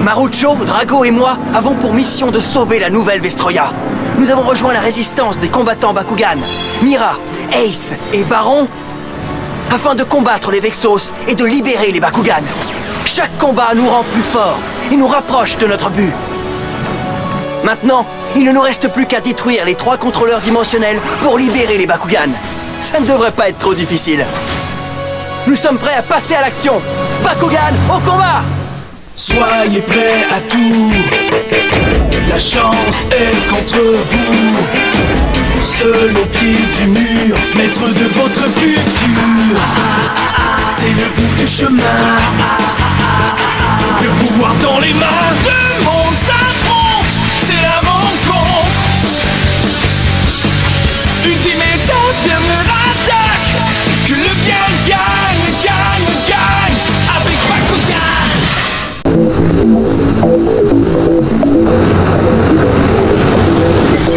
Marucho, Drago et moi avons pour mission de sauver la nouvelle Vestroya. Nous avons rejoint la résistance des combattants Bakugan, Mira, Ace et Baron, afin de combattre les Vexos et de libérer les Bakugan. Chaque combat nous rend plus forts et nous rapproche de notre but. Maintenant, il ne nous reste plus qu'à détruire les 3 contrôleurs dimensionnels pour libérer les Bakugan. Ça ne devrait pas être trop difficile. Nous sommes prêts à passer à l'action. Bakugan, au combat! Soyez prêts à tout. La chance est contre vous. Seul au pied du mur, maître de votre futur. C'est le bout du chemin. Le pouvoir dans les mains. Deux mondes s'affrontent. C'est la rencontre. Ultimate dernière attaque. Que le bien gagne, gagne, gagne. Avec Bakugan.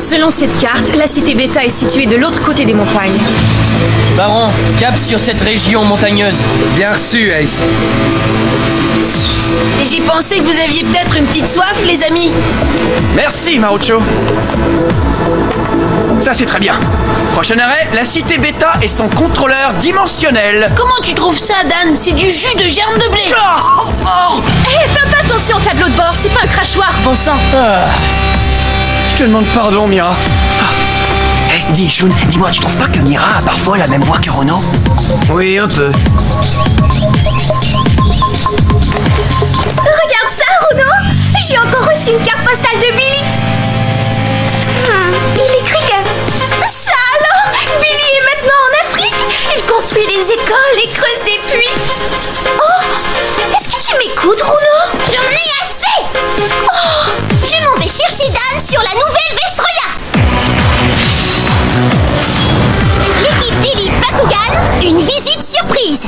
Selon cette carte, la cité Beta est située de l'autre côté des montagnes. Baron, cap sur cette région montagneuse. Bien reçu, Ace. J'ai pensé que vous aviez peut-être une petite soif, les amis. Merci, Marucho. Ça, c'est très bien. Prochain arrêt, la cité Beta et son contrôleur dimensionnel. Comment tu trouves ça, Dan? C'est du jus de germe de blé. Fais pas attention au tableau de bord, c'est pas un crachoir, bon sang. Je te demande pardon, Mira. Dis, Shun, dis-moi, tu trouves pas que Mira a parfois la même voix que Rono? Oui, un peu. Regarde ça, Rono! J'ai encore reçu une carte postale de Billy. Il écrit que... Ça alors! Billy est maintenant en Afrique! Il construit des écoles et creuse des puits! Oh! Est-ce que tu m'écoutes, Rono? J'en ai assez! Oh, je m'en vais chercher Dan sur la nouvelle Vestroya! L'équipe d'élite Bakugan, une visite surprise!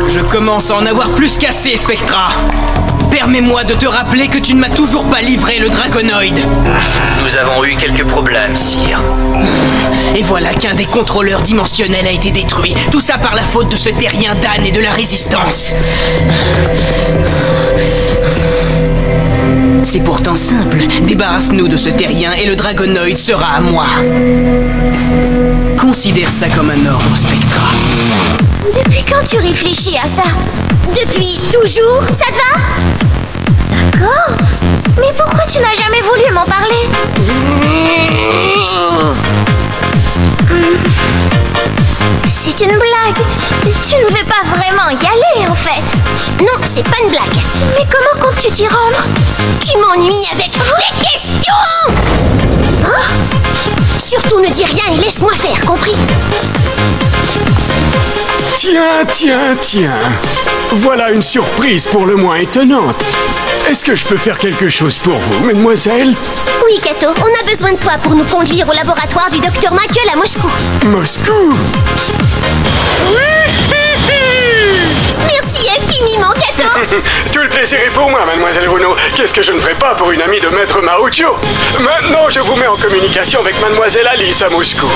Je commence à en avoir plus qu'assez, Spectra. Permets-moi de te rappeler que tu ne m'as toujours pas livré le Dragonoid. Nous avons eu quelques problèmes, sire. Et voilà qu'un des contrôleurs dimensionnels a été détruit. Tout ça par la faute de ce terrien Dan et de la résistance. C'est pourtant simple. Débarrasse-nous de ce terrien et le Dragonoid sera à moi. Considère ça comme un ordre, Spectra. Depuis quand tu réfléchis à ça? Depuis toujours, ça te va? D'accord. Mais pourquoi tu n'as jamais voulu m'en parler? C'est une blague. Tu ne veux pas vraiment y aller, en fait. Non, c'est pas une blague. Mais comment comptes-tu t'y rendre? Tu m'ennuies avec tes questions! Surtout ne dis rien et laisse-moi faire, compris? Tiens. Voilà une surprise pour le moins étonnante. Est-ce que je peux faire quelque chose pour vous, mademoiselle? Oui, Kato, on a besoin de toi pour nous conduire au laboratoire du Dr Michael à Moscou. Moscou? Merci infiniment, Kato. Tout le plaisir est pour moi, mademoiselle Runo. Qu'est-ce que je ne ferais pas pour une amie de maître Marucho? Maintenant, je vous mets en communication avec mademoiselle Alice à Moscou.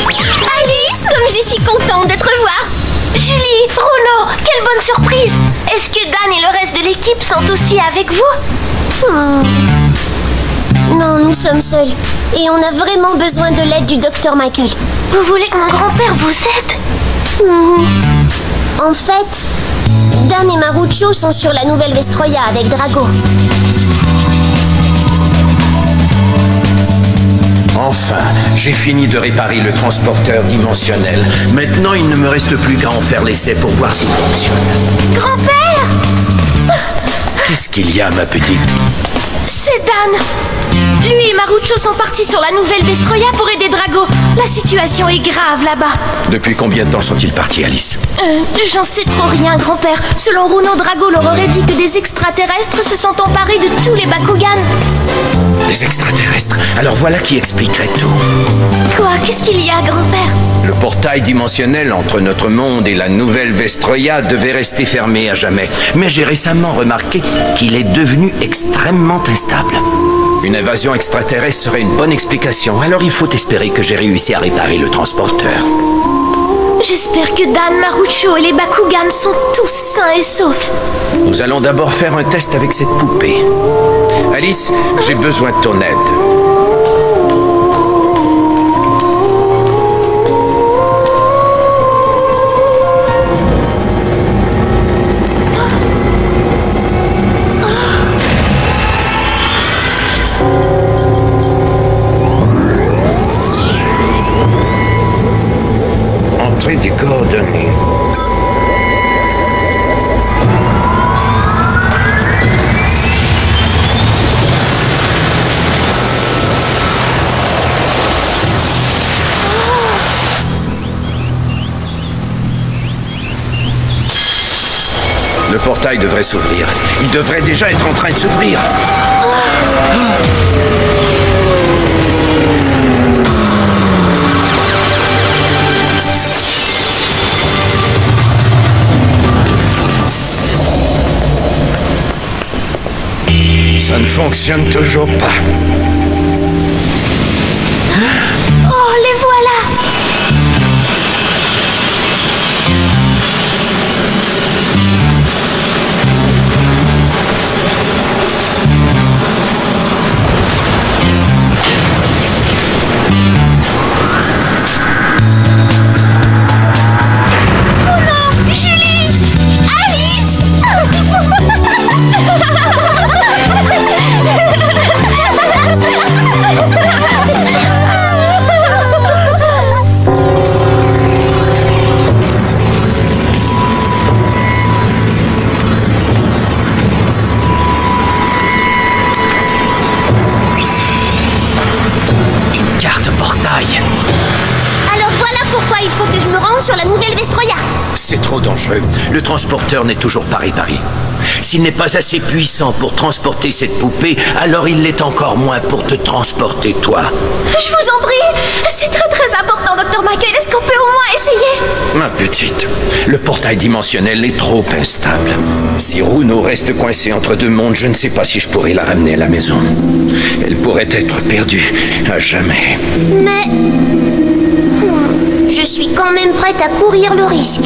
Alice, comme je suis contente de te revoir. Julie, Rono, quelle bonne surprise! Est-ce que Dan et le reste de l'équipe sont aussi avec vous? Non, nous sommes seuls. Et on a vraiment besoin de l'aide du Dr Michael. Vous voulez que mon grand-père vous aide? En fait, Dan et Marucho sont sur la nouvelle Vestroya avec Drago. Enfin, j'ai fini de réparer le transporteur dimensionnel. Maintenant, il ne me reste plus qu'à en faire l'essai pour voir s'il fonctionne. Grand-père! Qu'est-ce qu'il y a, ma petite? C'est Dan! Lui et Marucho sont partis sur la nouvelle Vestroya pour aider Drago. La situation est grave là-bas. Depuis combien de temps sont-ils partis, Alice? J'en sais trop rien, grand-père. Selon Runo, Drago leur aurait dit que des extraterrestres se sont emparés de tous les Bakugan. Des extraterrestres? Alors voilà qui expliquerait tout. Quoi? Qu'est-ce qu'il y a, grand-père? Le portail dimensionnel entre notre monde et la nouvelle Vestroya devait rester fermé à jamais. Mais j'ai récemment remarqué qu'il est devenu extrêmement instable. Une invasion extraterrestre serait une bonne explication. Alors il faut espérer que j'ai réussi à réparer le transporteur. J'espère que Dan, Marucho et les Bakugan sont tous sains et saufs. Nous allons d'abord faire un test avec cette poupée. Alice, j'ai besoin de ton aide. Entrée des coordonnées. Le portail devrait s'ouvrir. Il devrait déjà être en train de s'ouvrir. Ça ne fonctionne toujours pas. Oh, les voilà! Alors voilà pourquoi il faut que je me rende sur la nouvelle Vestroya. C'est trop dangereux. Le transporteur n'est toujours pas réparé. S'il n'est pas assez puissant pour transporter cette poupée, alors il l'est encore moins pour te transporter toi. Je vous en prie! C'est très très important, Dr. Michael. Est-ce qu'on peut au moins essayer? Ma petite, le portail dimensionnel est trop instable. Si Runo reste coincée entre deux mondes, je ne sais pas si je pourrais la ramener à la maison. Elle pourrait être perdue à jamais. Mais... je suis quand même prête à courir le risque.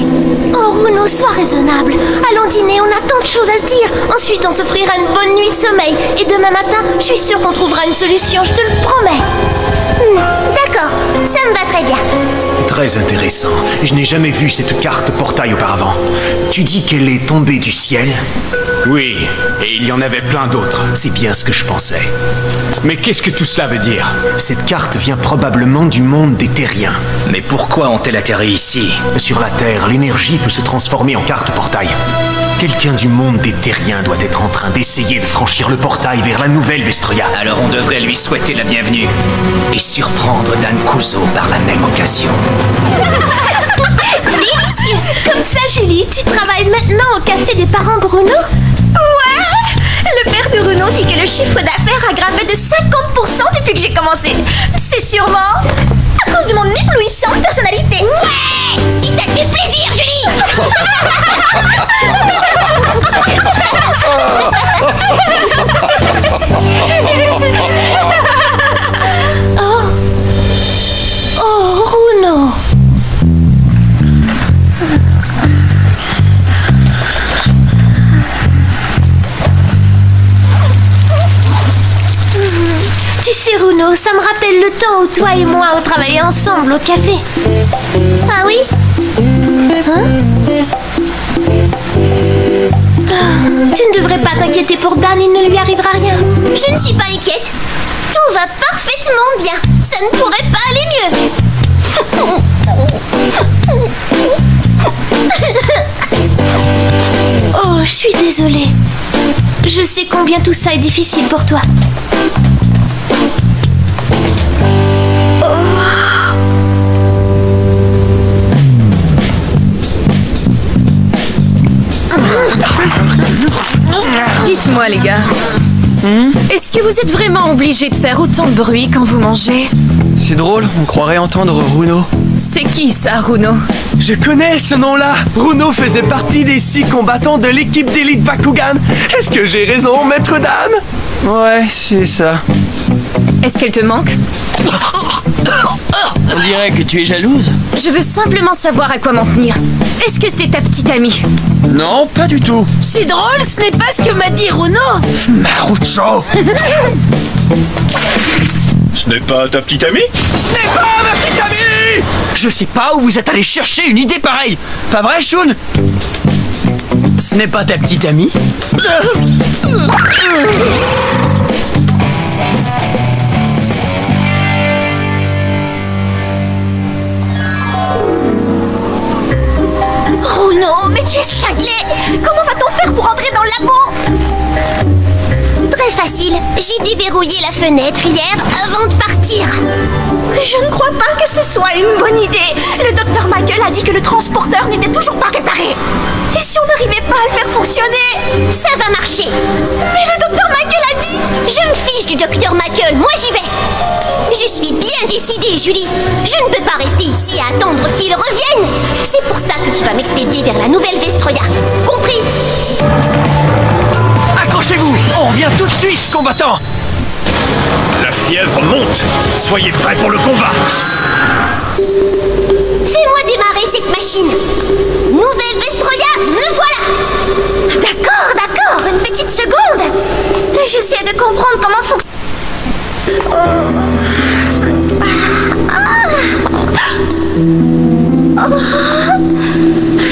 Oh, Runo, sois raisonnable. Allons dîner, on a tant de choses à se dire. Ensuite, on s'offrira une bonne nuit de sommeil. Et demain matin, je suis sûre qu'on trouvera une solution, je te le promets. D'accord, ça me va très bien. Très intéressant. Je n'ai jamais vu cette carte portail auparavant. Tu dis qu'elle est tombée du ciel? Oui, et il y en avait plein d'autres. C'est bien ce que je pensais. Mais qu'est-ce que tout cela veut dire? Cette carte vient probablement du monde des terriens. Mais pourquoi ont-elles atterri ici? Sur la Terre, l'énergie peut se transformer en carte portail. Quelqu'un du monde des terriens doit être en train d'essayer de franchir le portail vers la nouvelle Vestroya. Alors on devrait lui souhaiter la bienvenue et surprendre Dan Kuzo par la même occasion. Délicieux! Comme ça, Julie, tu travailles maintenant au café des parents de Runo? Ouais! Le père de Runo dit que le chiffre d'affaires a grimpé de 50% depuis que j'ai commencé. C'est sûrement à cause de mon éblouissante personnalité. Ouais! Si ça te fait plaisir, Julie! Oh! Oh, Runo! Tu sais, Runo, ça me rappelle le temps où toi et moi on travaillait ensemble au café. Ah oui? Tu ne devrais pas t'inquiéter pour Dan, il ne lui arrivera rien. Je ne suis pas inquiète. Tout va parfaitement bien. Ça ne pourrait pas aller mieux. Oh, je suis désolée. Je sais combien tout ça est difficile pour toi. Dites-moi les gars, est-ce que vous êtes vraiment obligés de faire autant de bruit quand vous mangez? C'est drôle, on croirait entendre Runo. C'est qui ça, Runo? Je connais ce nom-là. Runo faisait partie des 6 combattants de l'équipe d'élite Bakugan. Est-ce que j'ai raison, maître Dan? Ouais, c'est ça. Est-ce qu'elle te manque? On dirait que tu es jalouse. Je veux simplement savoir à quoi m'en tenir. Est-ce que c'est ta petite amie? Non, pas du tout. C'est drôle, ce n'est pas ce que m'a dit Runo. Marucho. Ce n'est pas ta petite amie? Ce n'est pas ma petite amie! Je sais pas où vous êtes allé chercher une idée pareille. Pas vrai, Shun? Ce n'est pas ta petite amie? Runo, mais tu es cinglé! Comment va-t-on faire pour entrer dans le labo? Très facile. J'ai déverrouillé la fenêtre hier avant de partir. Je ne crois pas que ce soit une bonne idée. Le docteur Michael a dit que le transporteur n'était toujours pas réparé. Et si on n'arrivait pas à le faire fonctionner? Ça va marcher. Mais le docteur Michael a dit... Je me fiche du docteur Michael, moi j'y vais. Je suis bien décidée, Julie. Je ne peux pas rester ici à attendre qu'il revienne. C'est pour ça que tu vas m'expédier vers la nouvelle Vestroya. Compris? Accrochez-vous! On revient tout de suite, combattants! La fièvre monte. Soyez prêts pour le combat. Fais-moi démarrer cette machine. Nouvelle Vestroya, me voilà. D'accord, une petite seconde. J'essaie de comprendre comment fonctionne...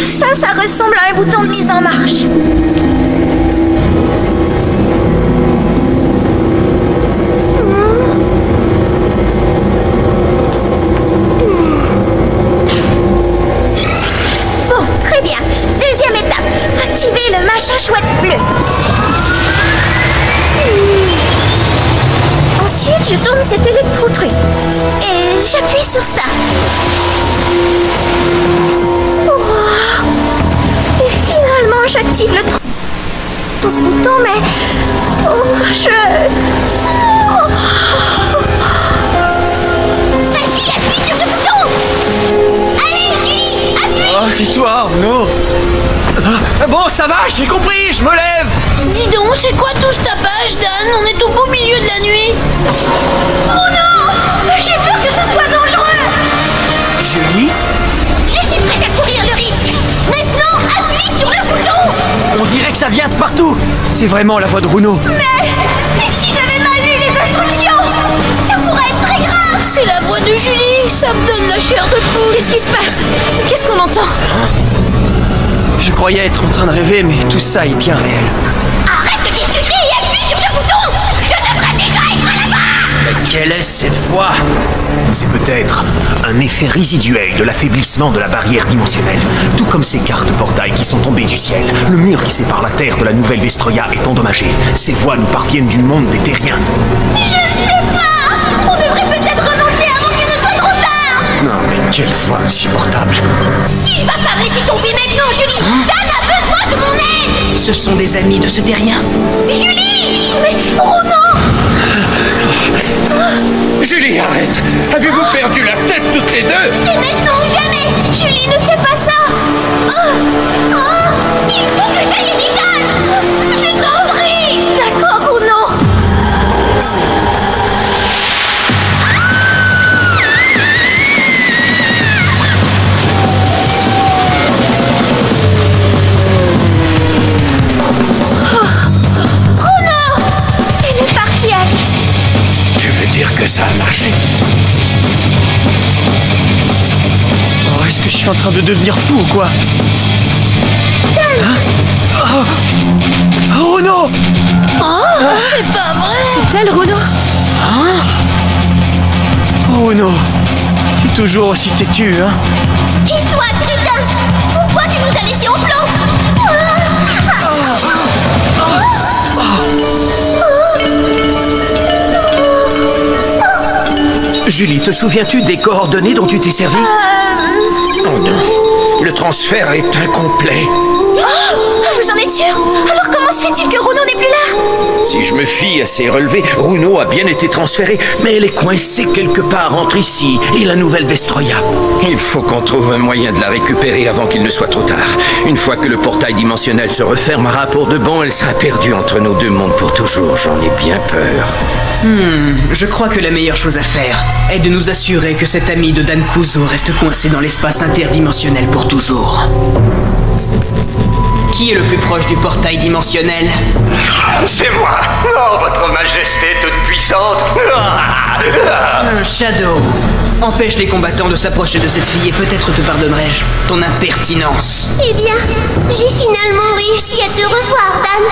Ça ressemble à un bouton de mise en marche. Bon, très bien. Deuxième étape. Activer le machin chouette bleu. Ensuite, je tourne cet électro-truc. Et j'appuie sur ça. Et finalement, j'active le tout ce bouton, mais... Vas-y, appuie sur ce bouton. Allez, Julie, appuie. Oh, tais-toi, non. Bon, ça va, j'ai compris, je me lève. Dis donc, c'est quoi tout ce tapage, Dan? On est au beau milieu de la nuit. Oh non! J'ai peur que ce soit dangereux! Julie? Je suis prête à courir le risque. Maintenant, appuie sur le bouton. On dirait que ça vient de partout. C'est vraiment la voix de Runo. Mais si j'avais mal lu les instructions, ça pourrait être très grave! C'est la voix de Julie, ça me donne la chair de poule. Qu'est-ce qui se passe? Qu'est-ce qu'on entend? Je croyais être en train de rêver, mais tout ça est bien réel. Arrête de discuter et appuie sur ce bouton. Je devrais déjà être là-bas. Mais quelle est cette voix? C'est peut-être un effet résiduel de l'affaiblissement de la barrière dimensionnelle. Tout comme ces cartes portails qui sont tombées du ciel. Le mur qui sépare la Terre de la nouvelle Vestroya est endommagé. Ces voix nous parviennent du monde des terriens. Je ne sais pas! On devrait peut-être renoncer avant qu'il ne soit trop tard! Non, mais quelle voix insupportable. Il va pas laisser tomber maintenant, Julie. Dan a besoin de mon aide. Ce sont des amis de ce terrien. Julie. Mais Runo! Julie, arrête! Avez-vous perdu la tête toutes les deux? C'est maintenant ou jamais. Julie, ne fais pas ça! Il faut que j'aille aider Dan. Je t'en prie. D'accord, Runo! Runo! Elle est partie, Alice. Tu veux dire que ça a marché? Oh, est-ce que je suis en train de devenir fou ou quoi? Hein? Oh Runo! C'est pas vrai. C'est elle, Runo? Oh Runo! Tu es toujours aussi têtu, hein? Et toi, crétin, pourquoi tu nous as laissés en plan? Julie, te souviens-tu des coordonnées dont tu t'es servi? Oh non, le transfert est incomplet. Vous en êtes sûr? Alors comment se fait-il que Runo n'est plus là? Si je me fie à ses relevés, Runo a bien été transféré, Mais elle est coincée quelque part entre ici et la nouvelle Vestroya. il faut qu'on trouve un moyen de la récupérer avant qu'il ne soit trop tard. Une fois que le portail dimensionnel se refermera pour de bon, elle sera perdue entre nos deux mondes pour toujours, j'en ai bien peur. Je crois que la meilleure chose à faire est de nous assurer que cet ami de Dan Kuzo reste coincé dans l'espace interdimensionnel pour toujours. Qui est le plus proche du portail dimensionnel? C'est moi. Oh, votre majesté toute puissante. Shadow, empêche les combattants de s'approcher de cette fille et peut-être te pardonnerai-je ton impertinence. Eh bien, j'ai finalement réussi à te revoir, Dan.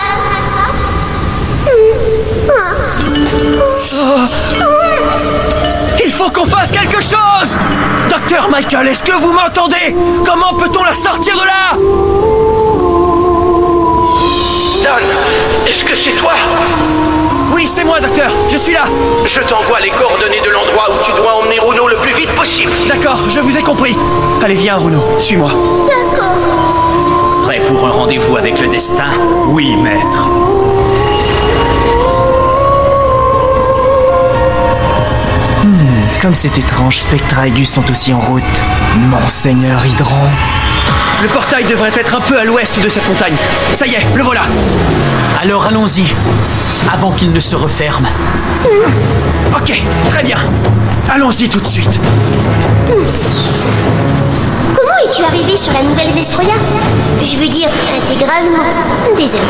Il faut qu'on fasse quelque chose! Docteur Michael, est-ce que vous m'entendez? Comment peut-on la sortir de là? Dan, est-ce que c'est toi? Oui, c'est moi, docteur, je suis là. Je t'envoie les coordonnées de l'endroit où tu dois emmener Runo le plus vite possible. D'accord, je vous ai compris. Allez, viens, Runo, suis-moi. D'accord. Prêt pour un rendez-vous avec le destin? Oui, maître. Comme c'est étrange, Spectra et Gus sont aussi en route. Monseigneur Hydron. Le portail devrait être un peu à l'ouest de cette montagne. Ça y est, le voilà. Alors allons-y, avant qu'il ne se referme. Ok, très bien. Allons-y tout de suite. Comment es-tu arrivé sur la nouvelle Vestroya? Je veux dire, intégralement. Désolé.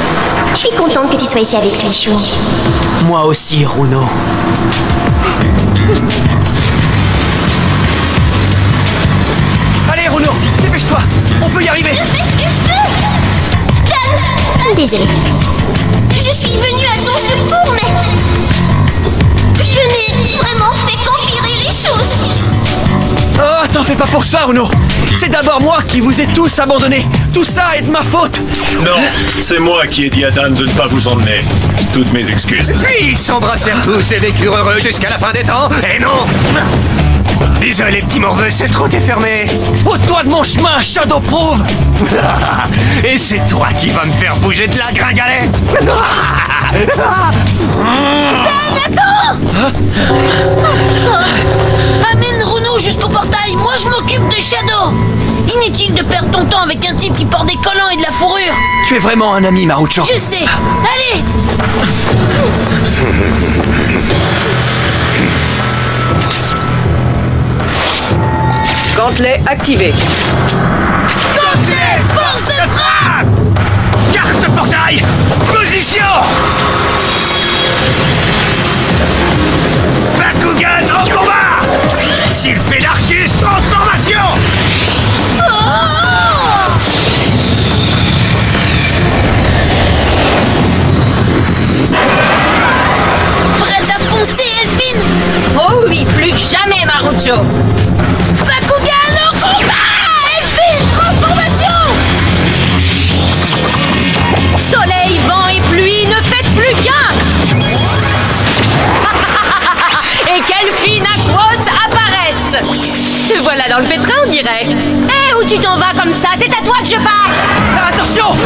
Je suis contente que tu sois ici avec lui, Chou. Moi aussi, Runo. Allez, Runo, dépêche-toi. On peut y arriver. Je fais ce que je peux. Dan, désolé. Je suis venue à ton secours, mais je n'ai vraiment fait qu'empirer les choses. Oh, t'en fais pas pour ça, Runo. C'est d'abord moi qui vous ai tous abandonnés. Tout ça est de ma faute. Non, c'est moi qui ai dit à Dan de ne pas vous emmener. Toutes mes excuses. Puis ils s'embrassèrent tous et vécurent heureux jusqu'à la fin des temps. Et non. Désolé, petit morveux, c'est trop défermé. Ôte-toi de mon chemin, Shadow Prove. Et c'est toi qui vas me faire bouger de la gringalet. Dan, attends. Amène Runo jusqu'au portail, moi je m'occupe de Shadow. Inutile de perdre ton temps avec un type qui porte des collants et de la fourrure. Tu es vraiment un ami, Maruchan. Je sais. Allez. Gantelet activé. Gantelet, force de frappe. Carte portail. Position. Bakugan en combat. S'il fait l'Arcus, transformation. Prête à foncer, Elfine. Oh oui, plus que jamais, Marucho. Bakugan en combat. Elfine, transformation. Soleil, vent et pluie, ne faites plus qu'un. Et qu'Elfine Aquos apparaissent. Te voilà dans le pétrin, on dirait. Eh, où tu t'en vas comme ça? C'est à toi que je parle. Attention.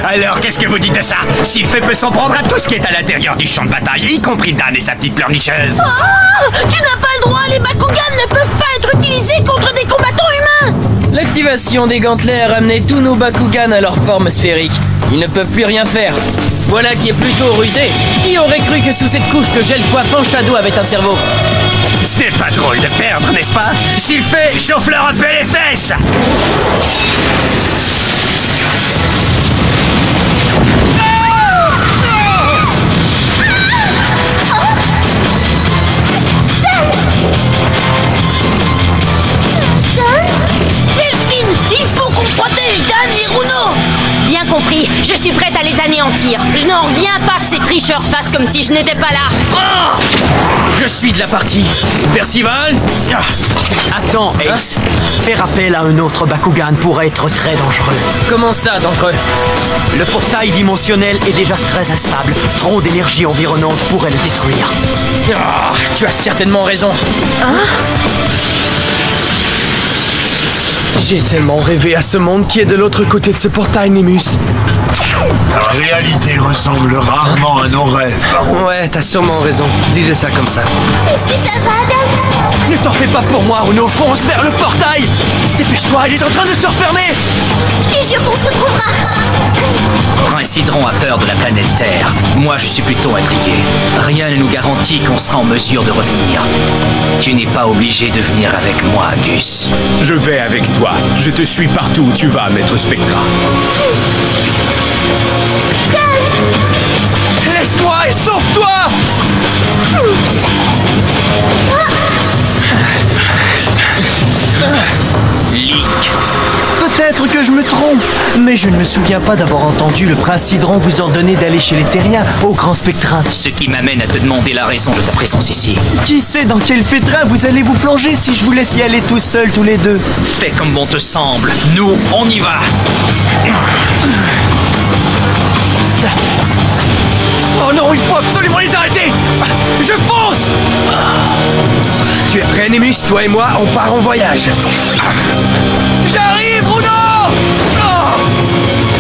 Alors, qu'est-ce que vous dites de ça? Sylphe peut s'en prendre à tout ce qui est à l'intérieur du champ de bataille, y compris Dan et sa petite pleurnicheuse. Oh, tu n'as pas le droit, les Bakugan ne peuvent pas être utilisés contre des combattants humains. L'activation des gantelets a ramené tous nos Bakugan à leur forme sphérique. Ils ne peuvent plus rien faire. Voilà qui est plutôt rusé. Qui aurait cru que sous cette couche de gel coiffant, Shadow avait un cerveau? Ce n'est pas drôle de perdre, n'est-ce pas? Sylphe, chauffe-leur un peu les fesses. Elfine, il faut qu'on protège Dan et Runo. Bien compris, je suis prête à les anéantir. Je n'en reviens pas que ces tricheurs fassent comme si je n'étais pas là. Oh, je suis de la partie. Percival. Attends, Ace. Faire appel à un autre Bakugan pourrait être très dangereux. Comment ça, dangereux? Le portail dimensionnel est déjà très instable. Trop d'énergie environnante pourrait le détruire. Ah, tu as certainement raison. J'ai tellement rêvé à ce monde qui est de l'autre côté de ce portail, Nemus. La réalité ressemble rarement à nos rêves, Baron. Ouais, t'as sûrement raison. Je disais ça comme ça. Est-ce que ça va, Dan? Ne t'en fais pas pour moi, Runo, fonce vers le portail. Dépêche-toi, il est en train de se refermer. Je te jure qu'on se retrouvera. Prince Hydron a peur de la planète Terre. Moi, je suis plutôt intrigué. Rien ne nous garantit qu'on sera en mesure de revenir. Tu n'es pas obligé de venir avec moi, Gus. Je vais avec toi. Je te suis partout où tu vas, Maître Spectra. Laisse-moi et sauve-toi. Link. Peut-être que je me trompe, mais je ne me souviens pas d'avoir entendu le prince Hydron vous ordonner d'aller chez les Terriens au Grand Spectra. Ce qui m'amène à te demander la raison de ta présence ici. Qui sait dans quel pétrin vous allez vous plonger si je vous laisse y aller tout seul tous les deux? Fais comme bon te semble. Nous, on y va. Oh non, il faut absolument les arrêter. Je fonce. Tu es prêt, Nemus? Toi et moi, on part en voyage. J'arrive, Bruno. Oh.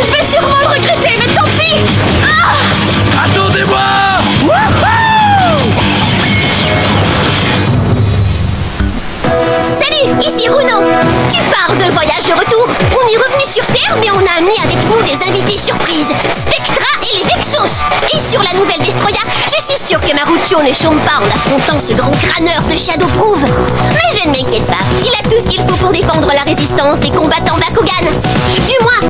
Je vais sûrement le regretter, mais tant pis. Ah! Attendez-moi. Salut, ici Runo. Tu parles de voyage de retour. On est revenu sur Terre, mais on a amené avec nous des invités surprises, Spectra et les Vexos. Et sur la nouvelle Vestroya, je suis sûre que Maruccio ne chôme pas en affrontant ce grand crâneur de Shadowproof. Mais je ne m'inquiète pas, il a tout ce qu'il faut pour défendre la résistance des combattants Bakugan. Du moins,